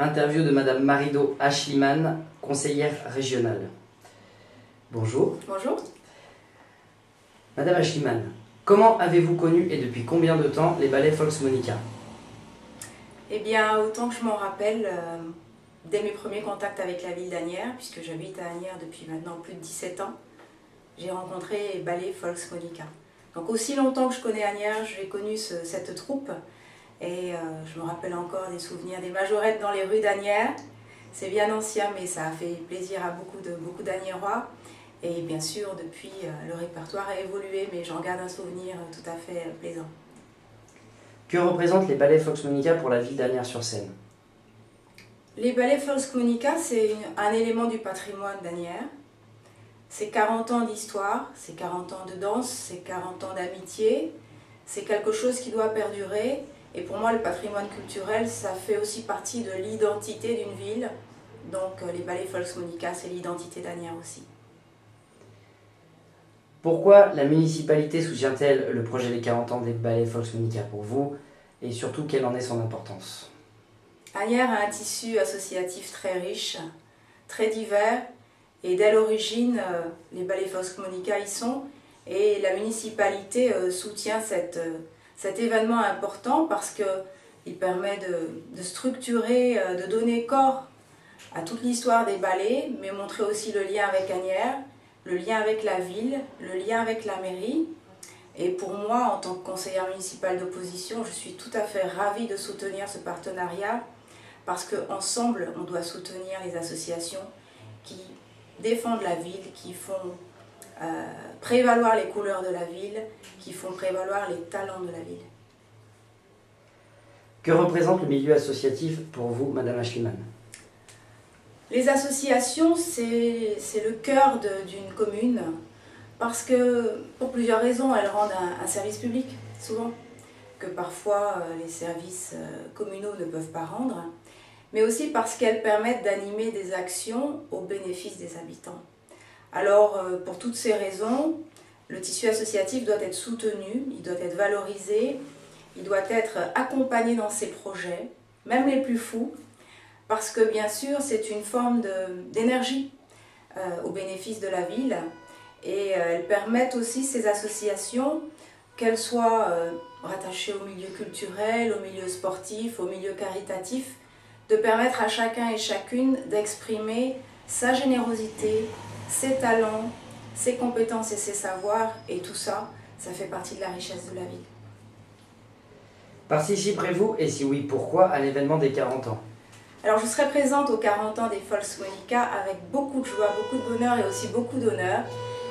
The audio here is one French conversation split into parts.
Interview de Madame Marido Ashliman, conseillère régionale. Bonjour. Bonjour. Madame Ashliman, comment avez-vous connu et depuis combien de temps les ballets Volksmonika? Eh bien, autant que je m'en rappelle, dès mes premiers contacts avec la ville d'Asnières, puisque j'habite à Asnières depuis maintenant plus de 17 ans, j'ai rencontré les ballets Volksmonika. Donc aussi longtemps que je connais Asnières, j'ai connu cette troupe. Et je me rappelle encore des souvenirs des majorettes dans les rues d'Asnières. C'est bien ancien, mais ça a fait plaisir à beaucoup d'Asniérois. Et bien sûr, depuis, le répertoire a évolué, mais j'en garde un souvenir tout à fait plaisant. Que représentent les ballets Volksmonika pour la ville d'Asnières-sur-Seine? Les ballets Volksmonika, c'est un élément du patrimoine d'Asnières. C'est 40 ans d'histoire, c'est 40 ans de danse, c'est 40 ans d'amitié. C'est quelque chose qui doit perdurer. Et pour moi, le patrimoine culturel, ça fait aussi partie de l'identité d'une ville. Donc les ballets Volksmonika, c'est l'identité d'Asnières aussi. Pourquoi la municipalité soutient-elle le projet des 40 ans des ballets Volksmonika pour vous? Et surtout, quelle en est son importance? Asnières a un tissu associatif très riche, très divers. Et dès l'origine, les ballets Volksmonika y sont. Et la municipalité soutient cet événement important parce qu'il permet de structurer, de donner corps à toute l'histoire des ballets, mais montrer aussi le lien avec Asnières, le lien avec la ville, le lien avec la mairie. Et pour moi, en tant que conseillère municipale d'opposition, je suis tout à fait ravie de soutenir ce partenariat parce qu'ensemble, on doit soutenir les associations qui défendent la ville, qui font prévaloir les couleurs de la ville, qui font prévaloir les talents de la ville. Que représente le milieu associatif pour vous, Madame Ashliman? Les associations, c'est le cœur d'une commune, parce que, pour plusieurs raisons, elles rendent un service public, souvent, que parfois les services communaux ne peuvent pas rendre, mais aussi parce qu'elles permettent d'animer des actions au bénéfice des habitants. Alors, pour toutes ces raisons, le tissu associatif doit être soutenu, il doit être valorisé, il doit être accompagné dans ses projets, même les plus fous, parce que bien sûr, c'est une forme d'énergie au bénéfice de la ville. Et elles permettent aussi, ces associations, qu'elles soient rattachées au milieu culturel, au milieu sportif, au milieu caritatif, de permettre à chacun et chacune d'exprimer sa générosité, ses talents, ses compétences et ses savoirs, et tout ça, ça fait partie de la richesse de la ville. Participerez-vous, et si oui, pourquoi, à l'événement des 40 ans? Alors je serai présente aux 40 ans des Volksmonika avec beaucoup de joie, beaucoup de bonheur et aussi beaucoup d'honneur.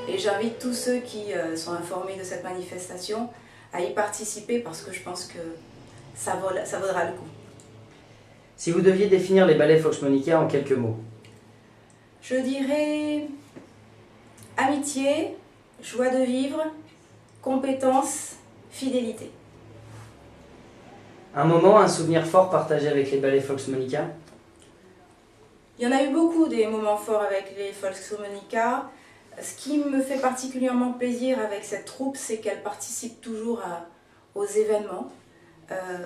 Et j'invite tous ceux qui sont informés de cette manifestation à y participer parce que je pense que ça vaudra le coup. Si vous deviez définir les ballets Volksmonika en quelques mots? Je dirais amitié, joie de vivre, compétence, fidélité. Un moment, un souvenir fort partagé avec les ballets Volksmonika? Il y en a eu beaucoup des moments forts avec les Volksmonika. Ce qui me fait particulièrement plaisir avec cette troupe, c'est qu'elle participe toujours aux événements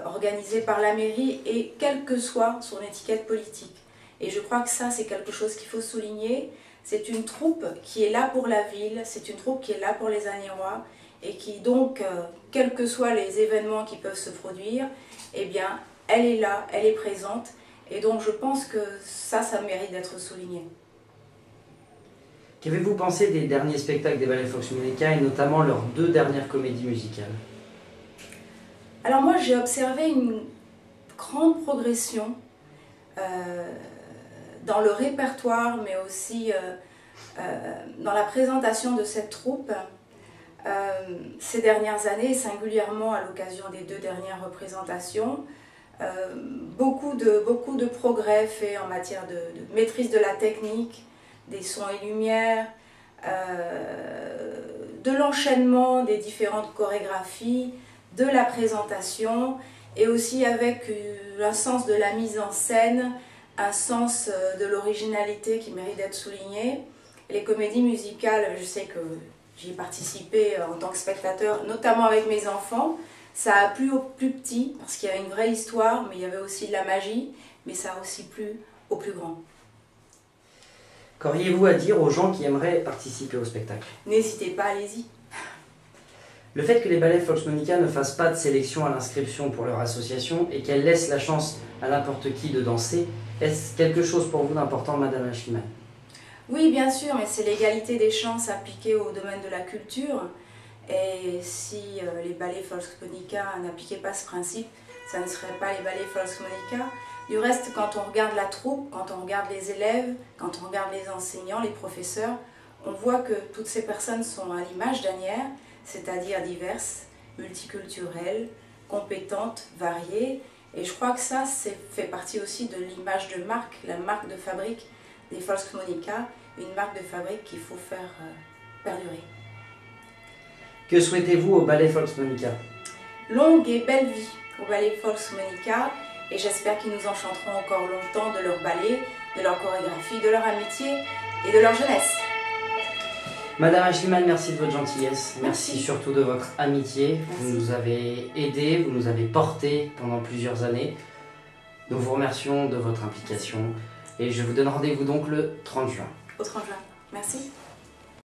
organisés par la mairie et quelle que soit son étiquette politique. Et je crois que ça, c'est quelque chose qu'il faut souligner. C'est une troupe qui est là pour la ville, c'est une troupe qui est là pour les Asniérois et qui donc, quels que soient les événements qui peuvent se produire, eh bien, elle est là, elle est présente. Et donc je pense que ça mérite d'être souligné. Qu'avez-vous pensé des derniers spectacles des ballets Volksmonika et notamment leurs 2 dernières comédies musicales? Alors moi j'ai observé une grande progression dans le répertoire mais aussi dans la présentation de cette troupe ces dernières années, singulièrement à l'occasion des 2 dernières représentations. Beaucoup de progrès faits en matière de maîtrise de la technique, des sons et lumières, de l'enchaînement des différentes chorégraphies, de la présentation et aussi avec un sens de la mise en scène, un sens de l'originalité qui mérite d'être souligné. Les comédies musicales, je sais que j'y ai participé en tant que spectateur, notamment avec mes enfants. Ça a plu aux plus petits parce qu'il y a une vraie histoire, mais il y avait aussi de la magie. mais ça a aussi plu aux plus grands. Qu'auriez-vous à dire aux gens qui aimeraient participer au spectacle? N'hésitez pas, allez-y. Le fait que les ballets Volksmonica ne fassent pas de sélection à l'inscription pour leur association et qu'elles laissent la chance à n'importe qui de danser, est-ce quelque chose pour vous d'important, Madame Schliemann? Oui, bien sûr, mais c'est l'égalité des chances appliquée au domaine de la culture. Et si les ballets Volksmonica n'appliquaient pas ce principe, ça ne serait pas les ballets Volksmonica. Du reste, quand on regarde la troupe, quand on regarde les élèves, quand on regarde les enseignants, les professeurs, on voit que toutes ces personnes sont à l'image d'Asnières, c'est-à-dire diverses, multiculturelles, compétentes, variées. Et je crois que ça fait partie aussi de l'image de marque, la marque de fabrique des Volksmonica, une marque de fabrique qu'il faut faire perdurer. Que souhaitez-vous au ballet Volksmonica? Longue et belle vie au ballet Volksmonica, et j'espère qu'ils nous enchanteront encore longtemps de leur ballet, de leur chorégraphie, de leur amitié et de leur jeunesse. Madame Schliemann, merci de votre gentillesse, Merci surtout de votre amitié. Merci. Vous nous avez aidés, vous nous avez portés pendant plusieurs années. Nous vous remercions de votre implication et je vous donne rendez-vous donc le 30 juin. Au 30 juin. Merci.